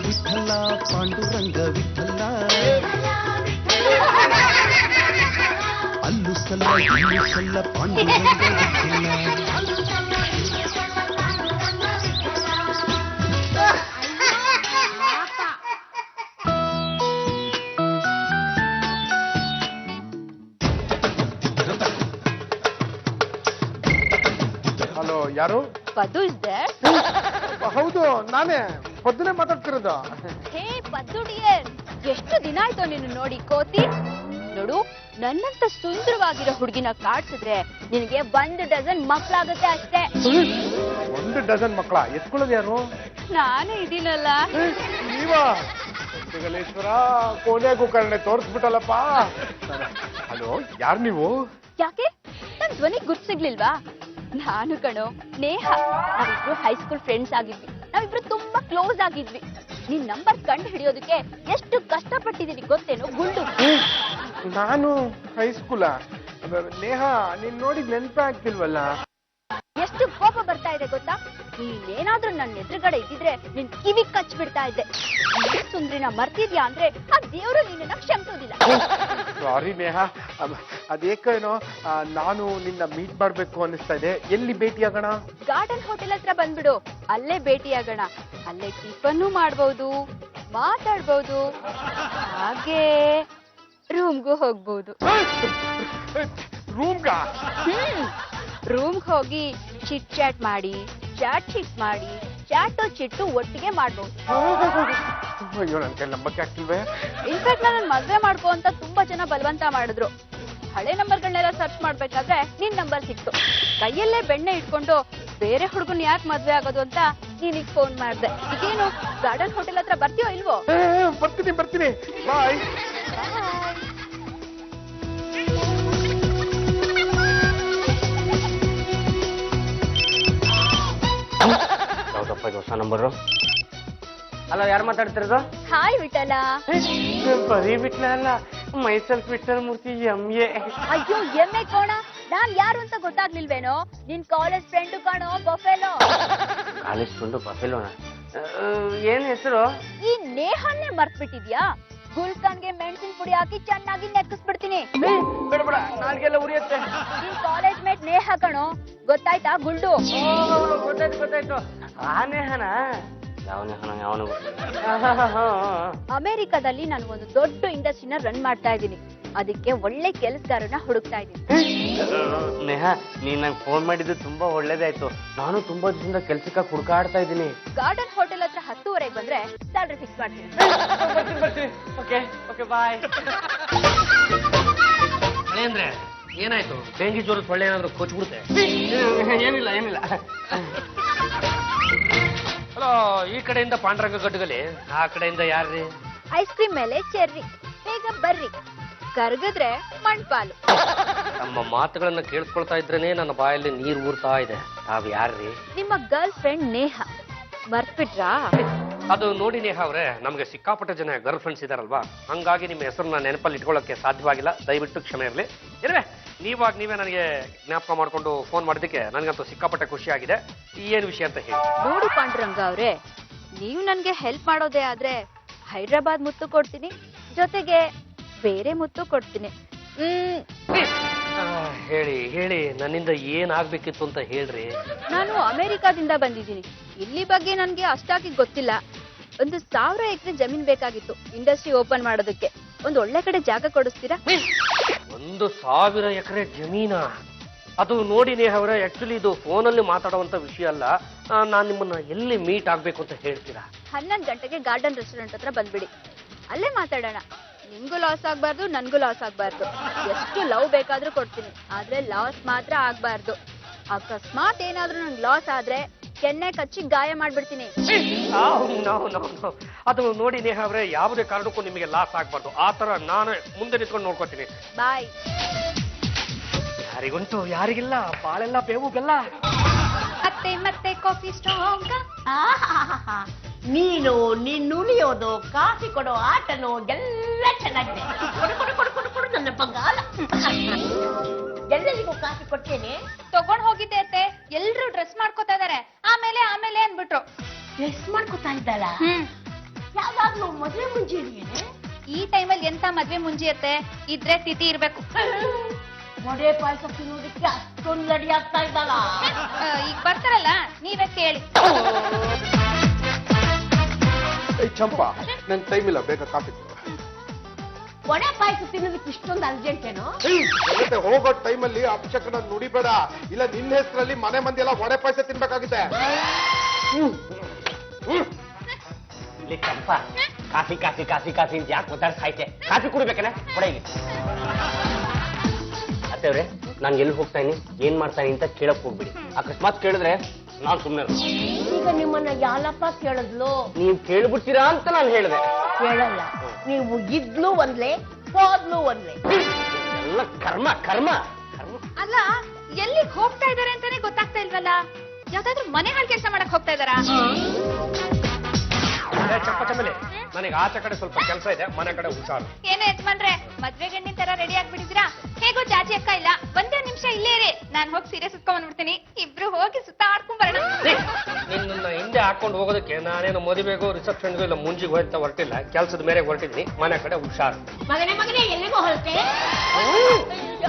ವಿಠಲ ಪಾಂಡುರಂಗ ವಿಠಲ ಅಲ್ಲು ಸಲ್ಲ ಇಲ್ಲು ಸಲ್ಲ ಪಾಂಡುರಂಗ ವಿಠಲ. ಹಲೋ, ಯಾರು? Paddu is there? ಹೌದು, ನಾನೇ ಪದ್ದುನೇ ಮಾತಾಡ್ತಿರೋದು. ಹೇ ಪದ್ದು ಡಿಯರ್, ಎಷ್ಟು ದಿನ ಆಯ್ತು ನಿನ್ನ ನೋಡಿ ಕೋತಿ. ನೋಡು, ನನ್ನಂತ ಸುಂದರವಾಗಿರೋ ಹುಡುಗಿನ ಕಾಡ್ಸಿದ್ರೆ ನಿನಗೆ 1 ಡಜನ್ ಮಕ್ಕಳಾಗುತ್ತೆ ಅಷ್ಟೇ. 1 ಡಜನ್ ಮಕ್ಕಳ? ಎತ್ಕೊಳ್ಳೋದು ಯಾರು? ನಾನೇ ಇದೀನಲ್ಲ. ನೀವಾ? ಜಗಲೇಶ್ವರ, ಕೋನೆಗೂ ಕರ್ಣೆ ತೋರಿಸ್ಬಿಟ್ಟಲ್ಲಪ್ಪ. ಹಲೋ, ಯಾರು ನೀವು? ಯಾಕೆ ನನ್ ಧ್ವನಿ ಗುರ್ತು ಸಿಗ್ಲಿಲ್ವಾ? ನಾನು ಕಣೋ, ನೇಹ. ನಾವಿಬ್ರು ಹೈಸ್ಕೂಲ್ ಫ್ರೆಂಡ್ಸ್ ಆಗಿದ್ವಿ. ನಾವಿಬ್ರು ತುಂಬಾ ಕ್ಲೋಸ್ ಆಗಿದ್ವಿ. ನಿನ್ ನಂಬರ್ ಕಂಡು ಹಿಡಿಯೋದಕ್ಕೆ ಎಷ್ಟು ಕಷ್ಟಪಟ್ಟಿದೀನಿ ಗೊತ್ತೇನೋ ಗುಂಡು. ನಾನು ಹೈಸ್ಕೂಲ? ನೇಹ, ನೀನ್ ನೋಡಿ ನೆನಪೇ ಆಗ್ತಿಲ್ವಲ್ಲ. ಎಷ್ಟು ಕೋಪ ಬರ್ತಾ ಇದೆ ಗೊತ್ತಾ? ನೀನೇನಾದ್ರೂ ನನ್ನ ಎದುರುಗಡೆ ಇದ್ದಿದ್ರೆ ನಿನ್ ಕಿವಿ ಕಚ್ ಬಿಡ್ತಾ ಇದ್ದೆ. ಸುಂದ್ರಿನ ಮರ್ತಿದ್ಯಾ ಅಂದ್ರೆ ಆ ದೇವ್ರು ನಿನ್ನ ಕ್ಷಮಿಸೋದಿಲ್ಲ. ಸಾರಿ ನೇಹ, ಅದೇಕೇನೋ ನಾನು ನಿನ್ನ ಮೀಟ್ ಮಾಡ್ಬೇಕು ಅನ್ನಿಸ್ತಾ ಇದೆ. ಎಲ್ಲಿ ಭೇಟಿಯಾಗೋಣ? ಗಾರ್ಡನ್ ಹೋಟೆಲ್ ಹತ್ರ ಬಂದ್ಬಿಡು, ಅಲ್ಲೇ ಭೇಟಿಯಾಗೋಣ. ಅಲ್ಲೇ ಟಿಫನ್ನು ಮಾಡ್ಬೋದು, ಮಾತಾಡ್ಬೋದು, ಹಾಗೆ ರೂಮ್ಗೂ ಹೋಗ್ಬೋದು. ರೂಮ್ಗಾ? ರೂಮ್ಗೆ ಹೋಗಿ ಚಿಟ್ ಚಾಟ್ ಮಾಡಿ, ಚಾಟು ಚಿಟ್ಟು ಒಟ್ಟಿಗೆ ಮಾಡ್ಬೋದು. ಅಯ್ಯೋ, ನನ್ ಕೈ ನಂಬಕ್ಕೆ ಆಗ್ತಿಲ್ವೇ. ಇನ್ಫ್ಯಾಕ್ಟ್ ನನ್ನ ಮದ್ವೆ ಮಾಡ್ಕೋ ಅಂತ ತುಂಬಾ ಜನ ಬಲವಂತ ಮಾಡಿದ್ರು. ಹಳೆ ನಂಬರ್ಗಳನ್ನೆಲ್ಲ ಸರ್ಚ್ ಮಾಡ್ಬೇಕಾದ್ರೆ ನಿನ್ ನಂಬರ್ ಸಿಕ್ತು. ಕೈಯಲ್ಲೇ ಬೆಣ್ಣೆ ಇಟ್ಕೊಂಡು ಬೇರೆ ಹುಡುಗನ್ ಯಾಕೆ ಮದ್ವೆ ಆಗೋದು ಅಂತ ನೀನಿಗ್ ಫೋನ್ ಮಾಡ್ದೆ. ಈಗೇನು ಗಾರ್ಡನ್ ಹೋಟೆಲ್ ಹತ್ರ ಬರ್ತೀಯೋ ಇಲ್ವೋ? ಬರ್ತೀನಿ. ಬಾಯ್. ಯಾವ್ದಪ್ಪ ಇದು ಹೊಸ ನಂಬರು? ಅಲ್ಲ, ಯಾರು ಮಾತಾಡ್ತಿರೋದು? ಹಾಯ್ ವಿಠಲ. ಬರೀ ಬಿಟ್ಲ ಅಲ್ಲ, ಮೈಸೆಲ್ಫ್ ವಿಠಲ್ ಮೂರ್ತಿ MA. ಅಯ್ಯೋ, ಎಮ್ಮೆ ಕೋಣ, ನಾನ್ ಯಾರು ಅಂತ ಗೊತ್ತಾಗ್ಲಿಲ್ವೇನೋ? ನಿನ್ ಕಾಲೇಜ್ ಫ್ರೆಂಡು ಕಾಣೋ, ಬಫೆಲೋ. ಕಾಲೇಜ್ ಫ್ರೆಂಡು ಬಫೆಲೋನ? ಏನ್ ಹೆಸರು? ಈ ನೇಹನ್ನೇ ಮರ್ತ್ಬಿಟ್ಟಿದ್ಯಾ? ಗುಲ್ಕನ್ಗೆ ಮೆಣಸಿನ ಪುಡಿ ಹಾಕಿ ಚೆನ್ನಾಗಿ ನೆಕ್ಕಿಸ್ಬಿಡ್ತೀನಿ. ಬೇಡ, ನಾಲ್ಗೆಲ್ಲ ಉರಿಯತ್ತೆ. ನಿನ್ ಕಾಲೇಜ್ ಮೇಟ್ ನೇಹ ಕಣೋ, ಗೊತ್ತಾಯ್ತಾ ಗುಂಡು? ಗೊತ್ತಾಯ್ತು. ಆ ನೇಹನ? ಯಾವ ನೇಹನ? ಯಾವನು? ಅಮೆರಿಕದಲ್ಲಿ ನಾನು ಒಂದು ದೊಡ್ಡ ಇಂಡಸ್ಟ್ರಿನ ರನ್ ಮಾಡ್ತಾ ಇದ್ದೀನಿ. ಅದಕ್ಕೆ ಒಳ್ಳೆ ಕೆಲಸಗಾರನ ಹುಡುಕ್ತಾ ಇದ್ದೀನಿ. ನೇಹ, ನೀನ್ ನಂಗೆ ಫೋನ್ ಮಾಡಿದ್ದು ತುಂಬಾ ಒಳ್ಳೇದಾಯ್ತು. ನಾನು ತುಂಬಾ ದಿನದಿಂದ ಕೆಲ್ಸಕ್ಕೆ ಹುಡುಕಾಡ್ತಾ ಇದ್ದೀನಿ. ಗಾರ್ಡನ್ ಹೋಟೆಲ್ ಹತ್ರ 10:30 ಬಂದ್ರೆ ಸ್ಯಾಲರಿ ಫಿಕ್ಸ್ ಮಾಡ್ತೀನಿ. ಬರ್ತೀನಿ. ಓಕೆ, ಬಾಯ್. ಅಂದ್ರೆ ಏನಾಯ್ತು? ಡೆಂಗಿ ಜ್ವರ ಸೊಳ್ಳೆ ಏನಾದ್ರು ಕೊಚ್ಬಿಡುತ್ತೆ? ಏನಿಲ್ಲ. ಹಲೋ, ಈ ಕಡೆಯಿಂದ ಪಾಂಡುರಂಗ ಗಡ್ಡಗಲಿ, ಆ ಕಡೆಯಿಂದ ಯಾರ್ರಿ? ಐಸ್ ಕ್ರೀಮ್ ಮೇಲೆ ಚೆರ್ರಿ, ಬೇಗ ಬರ್ರಿ, ಕರ್ಗದ್ರೆ ಮಣ್ಪಾಲು. ನಮ್ಮ ಮಾತುಗಳನ್ನ ಕೇಳಿಸ್ಕೊಳ್ತಾ ಇದ್ರೇನೆ ನನ್ನ ಬಾಯಲ್ಲಿ ನೀರು ಊರ್ತಾ ಇದೆ. ತಾವ್ ಯಾರ್ರಿ? ನಿಮ್ಮ ಗರ್ಲ್ ಫ್ರೆಂಡ್ ನೇಹ. ಮರ್ತ್ಬಿಟ್ರಾ? ಅದು ನೋಡಿ ನೇಹ ಅವ್ರೆ, ನಮ್ಗೆ ಸಿಕ್ಕಾಪಟ್ಟೆ ಜನ ಗರ್ಲ್ ಫ್ರೆಂಡ್ಸ್ ಇದಾರಲ್ವಾ, ಹಂಗಾಗಿ ನಿಮ್ಮ ಹೆಸರನ್ನ ನೆನಪಲ್ಲಿ ಇಟ್ಕೊಳ್ಳೋಕೆ ಸಾಧ್ಯವಾಗಿಲ್ಲ. ದಯವಿಟ್ಟು ಕ್ಷಮೆ ಇರಲಿ. ಇರುವೆ, ನೀವೇ ನನಗೆ ಜ್ಞಾಪಕ ಮಾಡ್ಕೊಂಡು ಫೋನ್ ಮಾಡಿದ್ದಕ್ಕೆ ನನಗಂತೂ ಸಿಕ್ಕಾಪಟ್ಟೆ ಖುಷಿ ಆಗಿದೆ. ಏನು ವಿಷಯ ಅಂತ ಹೇಳಿ. ನೋಡಿ ಪಾಂಡುರಂಗ ಅವ್ರೆ, ನೀವು ನನ್ಗೆ ಹೆಲ್ಪ್ ಮಾಡೋದೇ ಆದ್ರೆ ಹೈದ್ರಾಬಾದ್ ಮುತ್ತು ಕೊಡ್ತೀನಿ, ಜೊತೆಗೆ ಬೇರೆ ಮುತ್ತು ಕೊಡ್ತೀನಿ. ಹೇಳಿ, ನನ್ನಿಂದ ಏನಾಗ್ಬೇಕಿತ್ತು ಅಂತ ಹೇಳ್ರಿ. ನಾನು ಅಮೆರಿಕಾದಿಂದ ಬಂದಿದ್ದೀನಿ. ಇಲ್ಲಿ ಬಗ್ಗೆ ನನ್ಗೆ ಅಷ್ಟಾಗಿ ಗೊತ್ತಿಲ್ಲ. ಒಂದು 1000 ಎಕರೆ ಜಮೀನ್ ಬೇಕಾಗಿತ್ತು ಇಂಡಸ್ಟ್ರಿ ಓಪನ್ ಮಾಡೋದಕ್ಕೆ. ಒಂದು ಒಳ್ಳೆ ಕಡೆ ಜಾಗ ಕೊಡಿಸ್ತೀರಾ? 1000 ಎಕರೆ ಜಮೀನ? ಅದು ನೋಡಿ ನೇಹ ಅವರೇ, ಆಕ್ಚುಲಿ ಇದು ಫೋನಲ್ಲಿ ಮಾತಾಡುವಂತ ವಿಷಯ ಅಲ್ಲ. ನಾನು ನಿಮ್ಮನ್ನ ಎಲ್ಲಿ ಮೀಟ್ ಆಗ್ಬೇಕು ಅಂತ ಹೇಳ್ತೀರಾ? 11 ಗಂಟೆಗೆ ಗಾರ್ಡನ್ ರೆಸ್ಟೋರೆಂಟ್ ಹತ್ರ ಬಂದ್ಬಿಡಿ. ಅಲ್ಲೇ ಮಾತಾಡೋಣ. ನಿಮ್ಗೂ ಲಾಸ್ ಆಗ್ಬಾರ್ದು, ನನ್ಗೂ ಲಾಸ್ ಆಗ್ಬಾರ್ದು. ಎಷ್ಟು ಲವ್ ಬೇಕಾದ್ರೂ ಕೊಡ್ತೀನಿ, ಆದ್ರೆ ಲಾಸ್ ಮಾತ್ರ ಆಗ್ಬಾರ್ದು. ಅಕಸ್ಮಾತ್ ಏನಾದ್ರೂ ನಂಗೆ ಲಾಸ್ ಆದ್ರೆ ಕೆನ್ನೆ ಕಚ್ಚಿ ಗಾಯ ಮಾಡ್ಬಿಡ್ತೀನಿ. ಅದು ನೋಡಿ ನೇಹ ಅವರೇ, ಯಾವುದೇ ಕಾರಣಕ್ಕೂ ನಿಮಗೆ ಲಾಸ್ ಆಗ್ಬಾರ್ದು. ಆ ತರ ನಾನು ಮುಂದೆ ನಿಂತ್ಕೊಂಡು ನೋಡ್ಕೋತೀನಿ. ಬಾಯ್. ಯಾರಿಗುಂಟು ಯಾರಿಗಿಲ್ಲ, ಬಾಳೆಲ್ಲ ಬೇವು ಬೆಲ್ಲ. ಮತ್ತೆ ಕಾಫಿ ಸ್ಟ್ರಾಂಗ್. ನೀನು ನುಲಿಯೋದು, ಕಾಫಿ ಕೊಡೋ ಆಟನೋ ಎಲ್ಲ ಚೆನ್ನಾಗಿದೆ. ಕೊಡು ನನ್ನ ಬಂಗಾಲ. ಎಲ್ಲರಿಗೂ ಕಾಫಿ ಕೊಡ್ತೇನೆ. ತಗೊಂಡ್ ಹೋಗಿದ್ದೆ ಅತ್ತೆ. ಎಲ್ರು ಡ್ರೆಸ್ ಮಾಡ್ಕೋತಾ ಇದಾರೆ. ಆಮೇಲೆ ಅಂದ್ಬಿಟ್ರು. ಡ್ರೆಸ್ ಮಾಡ್ಕೊತಾ ಇದ್ದಾಳ? ಯಾವ್ದಾದ್ರು ಮದುವೆ ಮುಂಚೆ ಇದೆಯೇನೆ? ಈ ಟೈಮಲ್ಲಿ ಎಂತ ಮದ್ವೆ ಮುಂಜಿಯತ್ತೆ ಇದ್ರೆ ತಿಥಿ ಇರ್ಬೇಕು. ವಡೆ ಪಾಯಸ ತಿನ್ನೋದಕ್ಕೆ ಅಷ್ಟೊಂದು ರೆಡಿ ಆಗ್ತಾ ಇದ್ದಲ್ಲ. ಈಗ ಬರ್ತಾರಲ್ಲ ನೀವೇ ಕೇಳಿ. ಚಂಪಾ ನನ್ ಟೈಮ್ ಇಲ್ಲ, ಬೇಗ ಕಾಫಿ ಕೊಡು. ವಡೆ ಪಾಯಸ ತಿನ್ನೋದಕ್ಕೆ ಇಷ್ಟೊಂದು ಅರ್ಜೆಂಟ್ ಏನೋ? ಮತ್ತೆ ಹೋಗೋ ಟೈಮಲ್ಲಿ ಅಪಶಕನ ನುಡಿಬೇಡ, ಇಲ್ಲ ನಿನ್ನ ಹೆಸರಲ್ಲಿ ಮನೆ ಮಂದಿ ಎಲ್ಲ ವಡೆ ಪಾಯಸ ತಿನ್ಬೇಕಾಗಿದೆ. ಇಲ್ಲಿ Champa coffee coffee coffee coffee ಅಂತ ಯಾಕೆ ಒತ್ತಾಡ್ತಾ ಐತೆ? ಕಾಫಿ ಕುಡಿಬೇಕನ ಕೊಡ ಇಲ್ಲಿ. ಅತ್ತೇವ್ರೆ ನಾನು ಎಲ್ಲಿ ಹೋಗ್ತಾ ಇದೀನಿ ಏನ್ ಮಾಡ್ತಾ ಇದೀನಿ ಅಂತ ಕೇಳಕ್ ಹೋಗ್ಬಿಡಿ. ಅಕಸ್ಮಾತ್ ಕೇಳಿದ್ರೆ ನಾನ್ ಸುಮ್ಮನೆ ಈಗ ನಿಮ್ಮನ್ನ ಯಾಲಪ್ಪ ಕೇಳಿದ್ಲು? ನೀವು ಕೇಳ್ಬಿಡ್ತೀರಾ ಅಂತ ನಾನು ಹೇಳಿದೆ. ಕೇಳಲ್ಲ, ನೀವು ಇದ್ಲು ಒಂದ್ಲೆ ಹೋದ್ಲು ಒಂದ್ಲೆ. ಎಲ್ಲ ಕರ್ಮ ಕರ್ಮ ಕರ್ಮ. ಅಲ್ಲ ಎಲ್ಲಿಗೆ ಹೋಗ್ತಾ ಇದಾರೆ ಅಂತಾನೆ ಗೊತ್ತಾಗ್ತಾ ಇಲ್ವಲ್ಲ. ಯಾವ್ದಾದ್ರು ಮನೆ ಹಾಳು ಕೆಲಸ ಮಾಡಕ್ ಹೋಗ್ತಾ ಇದಾರಾ? ಚಂಪ ಚಂಬಲಿ, ನನಗೆ ಆಚೆ ಕಡೆ ಸ್ವಲ್ಪ ಕೆಲಸ ಇದೆ, ಮನೆ ಕಡೆ ಹುಷಾರು. ಏನೋ ಯಜಮಾನ್ರೆ ಮದ್ವೆ ಗಂಡಿನ ತರ ರೆಡಿ ಆಗ್ಬಿಟ್ಟಿದ್ದೀರಾ? ಹೇಗೋ ಚಾಚಿ ಅಕ್ಕ ಇಲ್ಲ, ಒಂದೇ ನಿಮಿಷ ಇಲ್ಲೇ ಇರಿ, ನಾನ್ ಹೋಗಿ ಸೀರೆ ಸುತ್ಕೊಂಡ್ ಬಂದ್ಬಿಡ್ತೀನಿ. ಇಬ್ರು ಹೋಗಿ ಸುತ್ತಾಡ್ಕೊಂಡ್ ಬರೋಣ. ನಿನ್ನ ಹಿಂದೆ ಹಾಕೊಂಡು ಹೋಗೋದಕ್ಕೆ ನಾನೇನು ಮದುವೆಗೂ ರಿಸೆಪ್ಷನ್ಗೂ ಇಲ್ಲ ಮುಂಜಿಗೂ ಹೋಗ್ತಾ ಹೊರಟಿಲ್ಲ, ಕೆಲಸದ ಮೇರೆಗೆ ಹೊರಟಿದ್ದೀನಿ. ಮನೆ ಕಡೆ ಹುಷಾರು. ಮಗನೇ ಎಲ್ಲಿಗೂ ಹೊರಟೆ?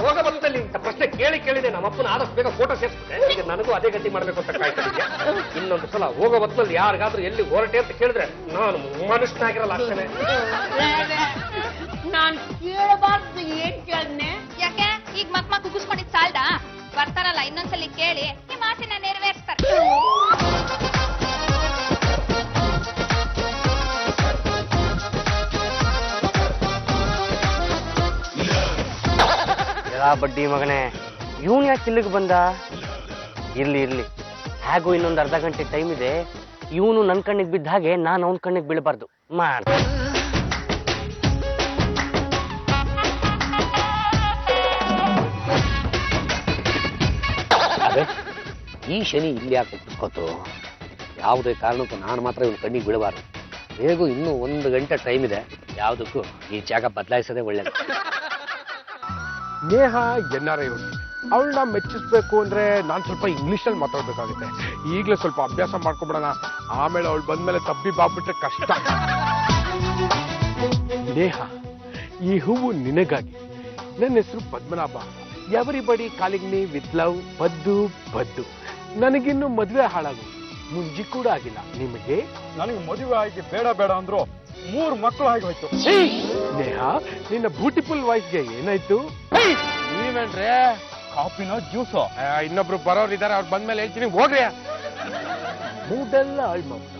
ಹೋಗ ಬಂದಲ್ಲಿ ಇಂಥ ಪ್ರಶ್ನೆ ಕೇಳಿದೆ ನಮ್ಮಪ್ಪನ ಆದಷ್ಟು ಬೇಗ ಫೋಟೋ ಸೇರಿಸ್ಬಿಟ್ಟೆ. ಈಗ ನನಗೂ ಅದೇ ಗತಿ ಮಾಡ್ಬೇಕು ಅಂತ ಕಾಯ್ತಿದ್ದೆ. ಇನ್ನೊಂದು ಸಲ ಹೋಗೋ ಹೊತ್ತಿನಲ್ಲಿ ಯಾರಿಗಾದ್ರೂ ಎಲ್ಲಿ ಹೊರಟೆ ಅಂತ ಕೇಳಿದ್ರೆ ನಾನು ಮನುಷ್ಯನಾಗಿರಲ್ಲ ಅಷ್ಟೇ. ನಾನ್ ಕೇಳಬಾರ್ದು ಏನ್ ಕೇಳ್ನೆ? ಯಾಕೆ ಈಗ ಮಕ್ಕ ಕುಗಿಸ್ಕೊಂಡಿದ್ ಸಾಲ್ದ? ಬರ್ತಾರಲ್ಲ ಇನ್ನೊಂದ್ಸಲಿ ಕೇಳಿ ಈ ಮಾತಿನ ನೆರವೇರಿಸ್ತಾರೆ. ಎಲ್ಲ ಬಡ್ಡಿ ಮಗನೇ, ಇವನ್ ಯಾಕೆ ಇಲ್ಲಿಗೆ ಬಂದ? ಇರ್ಲಿ ಇರ್ಲಿ, ಹೇಗೂ ಇನ್ನೊಂದು ಅರ್ಧ ಗಂಟೆ ಟೈಮ್ ಇದೆ. ಇವನು ನನ್ನ ಕಣ್ಣಿಗೆ ಬಿದ್ದ ಹಾಗೆ ನಾನು ಅವನ ಕಣ್ಣಿಗೆ ಬೀಳಬಾರ್ದು. ಮಾಡ್ದೆ. ಈ ಶನಿ ಇಲ್ಲಿ ಯಾಕೆ ಕುಸ್ಕೋತು? ಯಾವುದೇ ಕಾರಣಕ್ಕೂ ನಾನು ಮಾತ್ರ ಇವನು ಕಣ್ಣಿಗೆ ಬೀಳಬಾರ್ದು. ಹೇಗೂ ಇನ್ನೂ 1 ಗಂಟೆ ಟೈಮ್ ಇದೆ. ಯಾವುದಕ್ಕೂ ಈ ಜಾಗ ಬದಲಾಯಿಸೋದೇ ಒಳ್ಳೇದು. ನೇಹ NRI ಹುಡುಗಿ, ಅವಳನ್ನ ಮೆಚ್ಚಿಸ್ಬೇಕು ಅಂದ್ರೆ ನಾನು ಸ್ವಲ್ಪ ಇಂಗ್ಲಿಷಲ್ಲಿ ಮಾತಾಡ್ಬೇಕಾಗುತ್ತೆ. ಈಗಲೇ ಸ್ವಲ್ಪ ಅಭ್ಯಾಸ ಮಾಡ್ಕೊಬಿಡೋಣ, ಆಮೇಲೆ ಅವಳು ಬಂದ್ಮೇಲೆ ತಬ್ಬಿ ಬಾಗ್ಬಿಟ್ರೆ ಕಷ್ಟ. ನೇಹ, ಈ ಹೂವು ನಿನಗಾಗಿ. ನನ್ನ ಹೆಸರು Padmanabha. Everybody calling me with love Paddu Paddu. ನನಗಿನ್ನು ಮದುವೆ ಹಾಳಾಗು ಮುಂಜಿ ಕೂಡ ಆಗಿಲ್ಲ. ನಿಮಗೆ? ನನಗೆ ಮದುವೆ ಆಗಿ ಬೇಡ ಬೇಡ ಅಂದ್ರು 3 ಮಕ್ಕಳು ಆಗಿ ಹೋಯ್ತು. ನೇಹ, ನಿನ್ನ ಬ್ಯೂಟಿಫುಲ್ ವಾಯ್ಸ್ಗೆ ಏನಾಯ್ತು? ನೀವೇನ್ರೆ ಕಾಫಿನೋ ಜ್ಯೂಸು? ಇನ್ನೊಬ್ರು ಬರೋರು ಇದಾರೆ, ಅವ್ರು ಬಂದ್ಮೇಲೆ ಹೇಳ್ತೀನಿ, ಹೋಗ್ರಿ. ಮೂಡೆಲ್ಲ ಹಾಳ್ ಮಾಡ್ತಾ.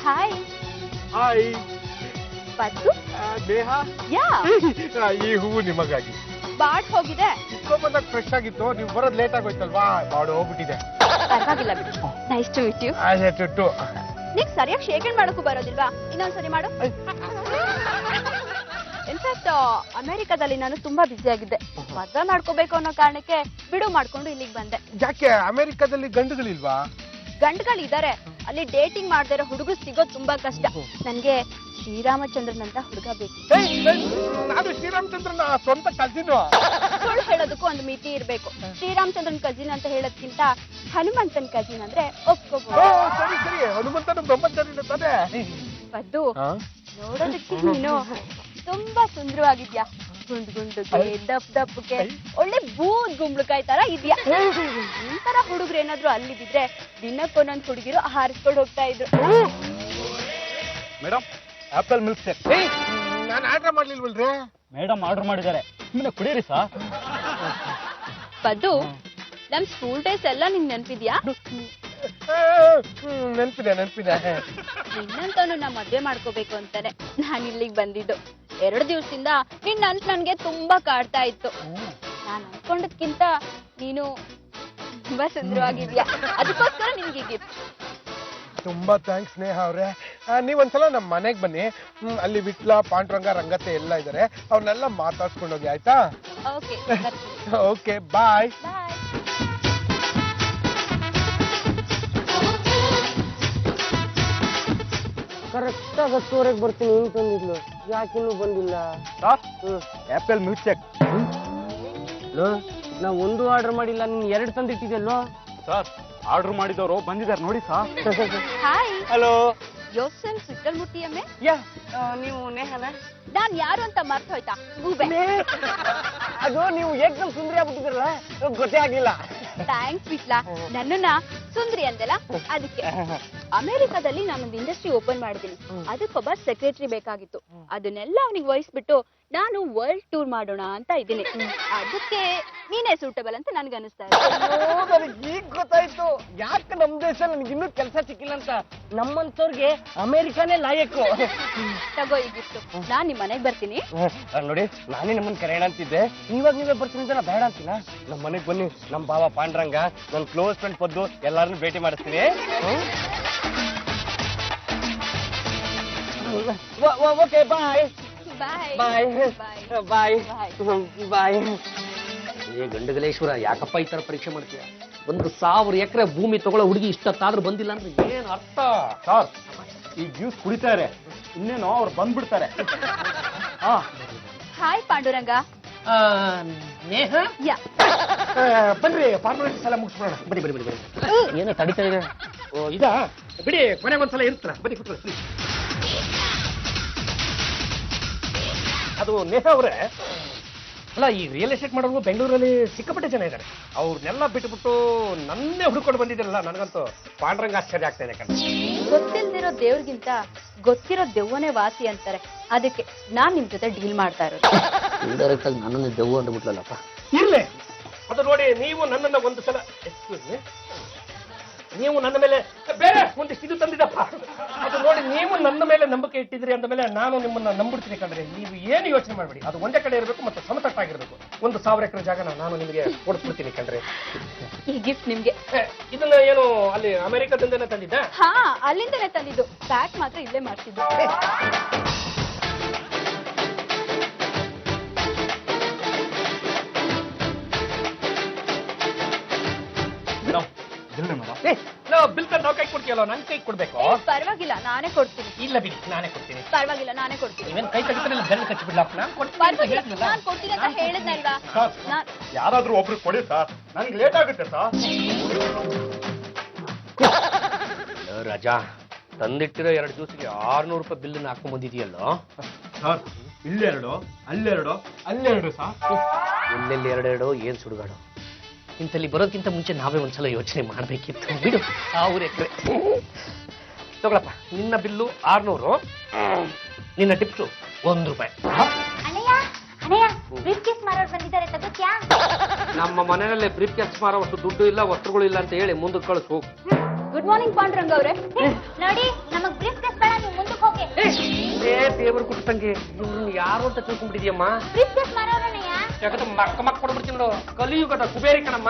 Hi hi Paddu. Neha, yeah ಈ ಹೂವು ನಿಮಗಾಗಿ. ಬಾಡ್ ಹೋಗಿದೆ. ಬಂದಾಗ ಫ್ರೆಶ್ ಆಗಿತ್ತು, ನೀವು ಬರೋದು ಲೇಟ್ ಆಗೋಯ್ತಲ್ವಾ, ಬಾಡು ಹೋಗ್ಬಿಟ್ಟಿದೆ. ಪರವಾಗಿಲ್ಲ ಬಿಡಿ. Nice to meet you. ನೀವ್ ಸರಿಯಾಗಿ ಶೇಕ್ ಹ್ಯಾಂಡ್ ಮಾಡಕ್ಕೂ ಬರೋದಿಲ್ವಾ? ಇನ್ನೊಂದ್ಸರಿ ಮಾಡು. ಇನ್ಫ್ಯಾಕ್ಟ್ ಅಮೆರಿಕಾದಲ್ಲಿ ನಾನು ತುಂಬಾ ಬ್ಯುಸಿ ಆಗಿದ್ದೆ. ಮದ್ವೆ ಮಾಡ್ಕೋಬೇಕು ಅನ್ನೋ ಕಾರಣಕ್ಕೆ ಬಿಡು ಮಾಡ್ಕೊಂಡು ಇಲ್ಲಿಗೆ ಬಂದೆ. ಯಾಕೆ ಅಮೆರಿಕಾದಲ್ಲಿ ಗಂಡುಗಳಿಲ್ವಾ? ಗಂಡುಗಳಿದ್ದಾರೆ, ಅಲ್ಲಿ ಡೇಟಿಂಗ್ ಮಾಡದೇ ಇರೋ ಹುಡುಗರು ಸಿಗೋದು ತುಂಬಾ ಕಷ್ಟ. ನನ್ಗೆ ಶ್ರೀರಾಮಚಂದ್ರನ್ ಅಂತ ಹುಡುಗ ಬೇಕು. ನಾನು ಶ್ರೀರಾಮಚಂದ್ರನ ಸ್ವಂತ ಕಸಿನು. ಸುಳ್ಳು ಹೇಳೋದಕ್ಕೂ ಒಂದು ಮಿತಿ ಇರ್ಬೇಕು. ಶ್ರೀರಾಮಚಂದ್ರನ್ ಕಜಿನ್ ಅಂತ ಹೇಳೋದ್ಕಿಂತ ಹನುಮಂತನ್ ಕಜಿನ್ ಅಂದ್ರೆ ಒಪ್ಕೋಬಹುದು. ಸರಿ ಸರಿ, ಹನುಮಂತನ ಬ್ರಹ್ಮಚಾರಿ ತಾನೆ. ಪದ್ದು, ನೋಡೋದಕ್ಕೆ ನೀನು ತುಂಬಾ ಸುಂದರವಾಗಿದ್ಯಾ. ಗುಂಡ್ ಗುಂಡುಗೆ ದಪ್ ದಪ್ಪಕ್ಕೆ ಒಳ್ಳೆ ಬೂದ್ ಗುಂಬಳಕಾಯಿ ತರ ಇದ್ಯಾ. ಈ ತರ ಹುಡುಗರು ಏನಾದ್ರು ಅಲ್ಲಿ ಬಿದ್ರೆ ದಿನಕ್ಕೊಂದೊಂದು ಹುಡುಗಿರು ಹಾರಿಸ್ಕೊಂಡು ಹೋಗ್ತಾ ಇದ್ರು. Madam, apple milk shake. ನಾನು ಆರ್ಡರ್ ಮಾಡ್ಲಿಲ್ವಲ್ರಿ? ಮೇಡಮ್ ಆರ್ಡರ್ ಮಾಡಿದ್ದಾರೆ, ಸುಮ್ಮನೆ ಕುಡೀರಿ ಸರ್. ಪದ್ದು, ನಮ್ ಸ್ಕೂಲ್ ಡೇಸ್ ಎಲ್ಲ ನಿಂಗ್ ನೆನ್ಪಿದ್ಯಾ? ನೆನ್ಪಿದೆ ನೆನ್ಪಿದೆ. ನಿನ್ನಂತವನು ನಾ ಮದ್ವೆ ಮಾಡ್ಕೋಬೇಕು ಅಂತಾನೆ ನಾನ್ ಇಲ್ಲಿಗೆ ಬಂದಿದ್ದು. 2 ದಿವಸದಿಂದ ನಿನ್ನ ಅಂತ ನನ್ಗೆ ತುಂಬಾ ಕಾಡ್ತಾ ಇತ್ತು. ನಾನ್ ಅನ್ಕೊಂಡದ್ಕಿಂತ ನೀನು ತುಂಬಾ ಸುಂದರವಾಗಿದ್ಯಾ. ಅದಕ್ಕೋಸ್ಕರ ನಿನ್ಗೆ ಗಿಫ್ಟ್. ತುಂಬಾ ಥ್ಯಾಂಕ್ಸ್ ನೇಹ ಅವ್ರೆ. ನೀವೊಂದ್ಸಲ ನಮ್ಮ ಮನೆಗೆ ಬನ್ನಿ. ಅಲ್ಲಿ ವಿಟ್ಲ, ಪಾಂಡುರಂಗ, ರಂಗತ್ತೆ ಎಲ್ಲ ಇದಾರೆ, ಅವ್ರನ್ನೆಲ್ಲ ಮಾತಾಡ್ಸ್ಕೊಂಡು ಹೋಗಿ, ಆಯ್ತಾ? Okay okay, bye. ಬಾಯ್. ಕರೆಕ್ಟಾಗಿ 10:30 ಬರ್ತೀನಿ ಅಂತಂದಿದ್ಲು, ಯಾಕಿನ್ನೂ ಬಂದಿಲ್ಲ? Apple milk shake. ನಾ 1 ಆರ್ಡರ್ ಮಾಡಿಲ್ಲ, ನೀನ್ 2 ತಂದಿಟ್ಟಿದ್ಯಲ್ಲೋ? ಸರ್, ಆರ್ಡರ್ ಮಾಡಿದವರು ಬಂದಿದ್ದಾರೆ ನೋಡಿ ಸರ್. ಹಾಯ್, ಹಲೋ, ಯೋಸೆಫ್ ಸುತ್ತಲ್ಮುಟ್ಟಿಯಮ್ಮೆ. ನೀವು ನೇಹನ? ನಾನ್ ಯಾರು ಅಂತ ಮರ್ತ ಹೋಯ್ತಾ ಗೂಬೆ? ಅದು ನೀವು ಏಕದಮ್ ಸುಂದರಿ ಆಗ್ಬಿಟ್ಟಿದ್ರಲ್ಲ, ಗೊತ್ತೇ ಆಗ್ಲಿಲ್ಲ. ಥ್ಯಾಂಕ್ಸ್ ವಿಟ್ಲಾ, ನನ್ನನ್ನ ಸುಂದ್ರಿ ಅಂದೆಲ್ಲ ಅದಕ್ಕೆ. ಅಮೆರಿಕಾದಲ್ಲಿ ನಾನೊಂದು ಇಂಡಸ್ಟ್ರಿ ಓಪನ್ ಮಾಡಿದೀನಿ, ಅದಕ್ಕೊಬ್ಬ ಸೆಕ್ರೆಟರಿ ಬೇಕಾಗಿತ್ತು. ಅದನ್ನೆಲ್ಲ ಅವನಿಗೆ ವಹಿಸ್ಬಿಟ್ಟು ನಾನು ವರ್ಲ್ಡ್ ಟೂರ್ ಮಾಡೋಣ ಅಂತ ಇದ್ದೀನಿ. ಅದಕ್ಕೆ ನೀನೇ ಸೂಟಬಲ್ ಅಂತ ನನ್ಗೆ ಅನಿಸ್ತಾ ಇದೆ. ನನಗೆ ಈಗ ಗೊತ್ತಾಯ್ತು ಯಾಕೆ ನಮ್ ದೇಶ ನನ್ಗೆ ಇನ್ನೂ ಕೆಲಸ ಸಿಕ್ಕಿಲ್ಲ ಅಂತ. ನಮ್ಮಂತವ್ರಿಗೆ ಅಮೆರಿಕಾನೇ ಲಾಯಕ್ಕು. ತಗೋ ಈ ಗಿಫ್ಟ್. ನಾನ್ ನಿಮ್ ಮನೆಗ್ ಬರ್ತೀನಿ. ನೋಡಿ, ನಾನೇ ನಿಮ್ಮನ್ನ ಕರೆಯೋಣ ಅಂತಿದ್ದೆ, ಇವಾಗ ನೀವೇ ಬರ್ತೀನಿ ಅಂತ ನಾ ಬೇಡ ಅಂತೀನ. ನಮ್ಮ ಮನೆಗ್ ಬನ್ನಿ, ನಮ್ ಬಾವ ಪಾಂಡ್ರಂಗ, ನನ್ನ ಕ್ಲೋಸ್ ಫ್ರೆಂಡ್ ಪದ್ದು ಎಲ್ಲಾರನ್ನೂ ಭೇಟಿ ಮಾಡಿಸ್ತೀನಿ. ಓಕೆ, ಬಾಯ್ ಬಾಯ್ ಬಾಯ್ ಬಾಯ್ ಬಾಯ್ ಬಾಯ್. ಏ ಗಂಡಗಲೇಶ್ವರ, ಯಾಕಪ್ಪ ಈ ತರ ಪರೀಕ್ಷೆ ಮಾಡ್ತೀಯ? 1,000 ಎಕರೆ ಭೂಮಿ ತಗೊಳ್ಳೋ ಹುಡುಗಿ ಇಷ್ಟೊತ್ತಾದ್ರೂ ಬಂದಿಲ್ಲ ಅಂದ್ರೆ ಏನ್ ಅರ್ಥ? ಸರ್, ಈ ಜ್ಯೂಸ್ ಕುಡಿತಾರೆ, ಇನ್ನೇನೋ ಅವ್ರು ಬಂದ್ಬಿಡ್ತಾರೆ. ಹಾಯ್ ಪಾಂಡುರಂಗ. ನೇಹ, ಯಾ, ಬನ್ರಿ ಫಾರ್ಮಾಲಿಟೀಸ್ ಎಲ್ಲ ಮುಗಿಸ್ಬಿಡೋಣ. ಬನ್ನಿ ಬನ್ನಿ ಬನ್ನಿ ಬನ್ನಿ. ಏನೋ ತಡಿತಾ ಇದೆ. ಓ, ಇದಾ? ಬಿಡಿ, ಕೊನೆಗೆ ಒಂದ್ಸಲ ಇರ್ತಾರ. ಬನ್ನಿ ಕೂತ್ಕೊಳ್ಳಿ. ಅದು ನೇಹ ಅವರೇ, ಅಲ್ಲ ಈ ರಿಯಲ್ ಎಸ್ಟೇಟ್ ಮಾಡೋರು ಬೆಂಗಳೂರಲ್ಲಿ ಸಿಕ್ಕಾಪಟ್ಟೆ ಜನ ಇದ್ದಾರೆ. ಅವ್ರನ್ನೆಲ್ಲ ಬಿಟ್ಬಿಟ್ಟು ನನ್ನೇ ಹುಡುಕೊಂಡು ಬಂದಿದ್ದೀರಲ್ಲ, ನನಗಂತೂ ಪಾಂಡ್ರಂಗ ಆಶ್ಚರ್ಯ ಆಗ್ತಾ ಇದೆ ಕಣ್ಣ. ಗೊತ್ತಿಲ್ದಿರೋ ದೇವ್ರಿಗಿಂತ ಗೊತ್ತಿರೋ ದೆವ್ವನೇ ವಾಸಿ ಅಂತಾರೆ. ಅದಕ್ಕೆ ನಾನ್ ನಿಮ್ ಜೊತೆ ಡೀಲ್ ಮಾಡ್ತಾ ಇರೋದು. ಇಂಡೈರೆಕ್ಟ್ ಆಗಿ ನನ್ನನ್ನು ದೆವ್ವ ಅಂದ್ಬಿಟ್ಲಲ್ಲಪ್ಪ. ಇರ್ಲಿ, ಅದು ನೋಡಿ, ನೀವು ನನ್ನನ್ನ ಒಂದು ಸಲ ನೀವು ನನ್ನ ಮೇಲೆ ಬೇರೆ ಒಂದಿಷ್ಟು ಇದು ತಂದಿದ್ದಪ್ಪ. ಅದು ನೋಡಿ, ನೀವು ನನ್ನ ಮೇಲೆ ನಂಬಿಕೆ ಇಟ್ಟಿದ್ರಿ ಅಂದ ಮೇಲೆ ನಾನು ನಿಮ್ಮನ್ನ ನಂಬಿಡ್ತೀನಿ ಕಂಡ್ರೆ. ನೀವು ಏನು ಯೋಚನೆ ಮಾಡಬೇಡಿ, ಅದು ಒಂದೇ ಕಡೆ ಇರಬೇಕು ಮತ್ತು ಸಮತಟ್ಟಾಗಿರ್ಬೇಕು. 1,000 ಎಕರೆ ಜಾಗನ ನಾನು ನಿಮಗೆ ಕೊಡಿಸ್ಬಿಡ್ತೀನಿ ಕಂಡ್ರೆ. ಈ ಗಿಫ್ಟ್ ನಿಮ್ಗೆ. ಇದನ್ನ ಏನು ಅಲ್ಲಿ ಅಮೆರಿಕದಿಂದನೇ ತಂದಿದ್ದ? ಹಾ, ಅಲ್ಲಿಂದನೇ ತಂದಿದ್ದು. ಪ್ಯಾಕ್ ಮಾತ್ರ ಇಲ್ಲೇ ಮಾಡ್ತಿದ್ದು. ಬಿಲ್ ತಂದು ನಾವು ಕೈ ಕೊಡ್ತೀಯಲ್ಲ, ನನ್ ಕೈ ಕೊಡ್ಬೇಕು. ಪರವಾಗಿಲ್ಲ, ನಾನೇ ಕೊಡ್ತೀನಿ. ಇಲ್ಲ ಬಿಡಿ, ನಾನೇ ಕೊಡ್ತೀನಿ. ಪರವಾಗಿಲ್ಲ, ನಾನೇ ಕೊಡ್ತೀನಿ. ನೀವೇನು ಕೈ ತೆಗಿದ್ರೆ ಬೆಲ್ಲ ಕಚ್ಚಿ ಬಿಡ್ಲಪ್ಪ. ನಾನು ಪರವಾಗಿಲ್ಲ, ನಾನ್ ಕೊಡ್ತೀನಿ ಅಂತ ಹೇಳಿದ್ನಲ್ವಾ. ನಾನ್ ಯಾರಾದ್ರೂ ಒಬ್ರು ಕೊಡಿ ಸರ್, ನನ್ಗೆ ಲೇಟ್ ಆಗುತ್ತೆ ಸರ್. ರಾಜಾ, ತಂದಿಟ್ಟಿರೋ 2 ಜ್ಯೂಸ್ಗೆ 600 ರೂಪಾಯಿ ಬಿಲ್ಲನ್ನು ಹಾಕೊಂಡ್ ಬಂದಿದೆಯಲ್ಲೋ. Sir, ಇಲ್ಲೆರಡು, ಅಲ್ಲೆರಡು, ಅಲ್ಲೆರಡು sir. ಎಲ್ಲೆಲ್ಲಿ 2 ಏನ್ ಸುಡುಗಾಡು. ಇಂತಲ್ಲಿ ಬರೋಕ್ಕಿಂತ ಮುಂಚೆ ನಾವೇ ಒಂದ್ಸಲ ಯೋಚನೆ ಮಾಡ್ಬೇಕಿತ್ತು. ಬಿಡು, 1000 ಎಕರೆ ತಗೊಳಪ್ಪ. ನಿನ್ನ ಬಿಲ್ಲು 600, ನಿನ್ನ ಟಿಪ್ಸು 1 ರೂಪಾಯಿ. ನಮ್ಮ ಮನೆಯಲ್ಲಿ ಬ್ರೀಫ್ ಕೇಸ್ ಮಾರೋಷ್ಟು ದುಡ್ಡು ಇಲ್ಲ, ವಸ್ತ್ರಗಳು ಇಲ್ಲ ಅಂತ ಹೇಳಿ ಮುಂದಕ್ಕೆ ಕಳಿಸು. ಗುಡ್ ಮಾರ್ನಿಂಗ್ ಪಾಂಡುರಂಗ ಅವ್ರೆ. ನೋಡಿ, ನಮಗ್ ಬ್ರೀಫ್ ಕೇಸ್ ಬೇಡ, ನೀವು ಮುಂದಕ್ಕೆ ಹೋಗಿ. ದೇವರು ಕುಟ್ಟಂಗೆ ಇವ್ರನ್ನ ಯಾರು ಅಂತ ತಿಳ್ಕೊಂಡ್ಬಿಟ್ಟಿದ್ಯಮ್ಮ. Brief case ಮಾರೋರಣ್ಣಯ್ಯ. ಯಾಕಂದ್ರೆ ಮಕ್ಕ ಕೊಡ್ಬಿಡ್ತೀನಿ ನೋಡು. ಕಲಿಯುಗದ ಕುಬೇರಿ ಕಣಮ್ಮ.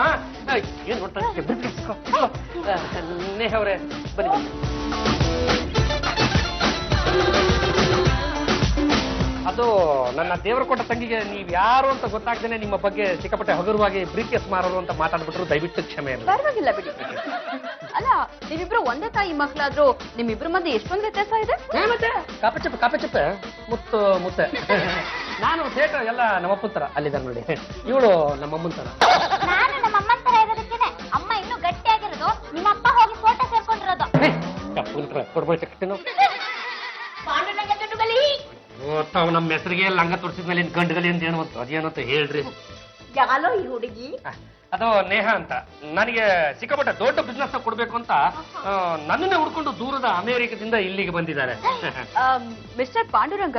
ಏನ್ ನೋಡ್ತಾರೆ ಬ್ರೀಫ್ ಕೇಸ್. ನೇಹ ಅವರೇ, ಬನ್ನಿ ಬನ್ನಿ. ಅದು ನನ್ನ ದೇವರು ಕೊಟ್ಟ ತಂಗಿಗೆ ನೀವ್ ಯಾರು ಅಂತ ಗೊತ್ತಾಗ್ದೇನೆ ನಿಮ್ಮ ಬಗ್ಗೆ ಸಿಕ್ಕಾಪಟ್ಟೆ ಹಗುರವಾಗಿ ಬ್ರೀಫ್ ಕೇಸ್ ಮಾರೋರು ಅಂತ ಮಾತಾಡ್ಬಿಟ್ರು. ದಯವಿಟ್ಟು ಕ್ಷಮೆ ಇರಲಿ. ಪರವಾಗಿಲ್ಲ ಬಿಡಿ. ಅಲ್ಲ, ನೀವಿಬ್ರು ಒಂದೇ ತಾಯಿ ಮಕ್ಕಳಾದ್ರೂ ನಿಮ್ಮಿಬ್ರ ಮಧ್ಯೆ ಎಷ್ಟೊಂದು ವ್ಯತ್ಯಾಸ ಇದೆ. ಮತ್ತೆ ಕಾಪೆ ಮುತ್ತೆ. ನಾನು ಥೇಟ ಎಲ್ಲ ನಮ್ಮಪ್ಪನ ತರ ಅಲ್ಲಿದ್ದಾರೆ ನೋಡಿ. ಇವಳು ನಮ್ಮಮ್ಮನ ತರ. ನಾನು ನಮ್ಮ ಅಮ್ಮನ ತರ ಇರೋದಕ್ಕೇನೆ ಅಮ್ಮ ಇನ್ನೂ ಗಟ್ಟಿಯಾಗಿರೋದು. ನಿಮ್ಮ ಅಪ್ಪ ಹೋಗಿ ಫೋಟೋ ಸೇರ್ಕೊಂಡಿರೋದು. ಕೊಡ್ಬೇಕು. ಪಾಂಡುರಂಗ ದುಡ್ಡುಗಲಿ. ತಾವು ನಮ್ಮ ಹೆಸರಿಗೆ ಲಂಗ ತೋರಿಸಿದ್ಮೇಲೆ ಗಂಡುಗಲಿ ಅಂತ ಏನು ಅದೇನಂತ ಹೇಳ್ರಿ. ಯಾಲೋ ಈ ಹುಡುಗಿ? ಅದು ನೇಹ ಅಂತ. ನನಗೆ ಸಿಕ್ಕಾಪಟ್ಟೆ ದೊಡ್ಡ ಬಿಸ್ನೆಸ್ ಕೊಡ್ಬೇಕು ಅಂತ ನನ್ನನ್ನೇ ಹುಡ್ಕೊಂಡು ದೂರದ ಅಮೆರಿಕದಿಂದ ಇಲ್ಲಿಗೆ ಬಂದಿದ್ದಾರೆ. ಮಿಸ್ಟರ್ ಪಾಂಡುರಂಗ,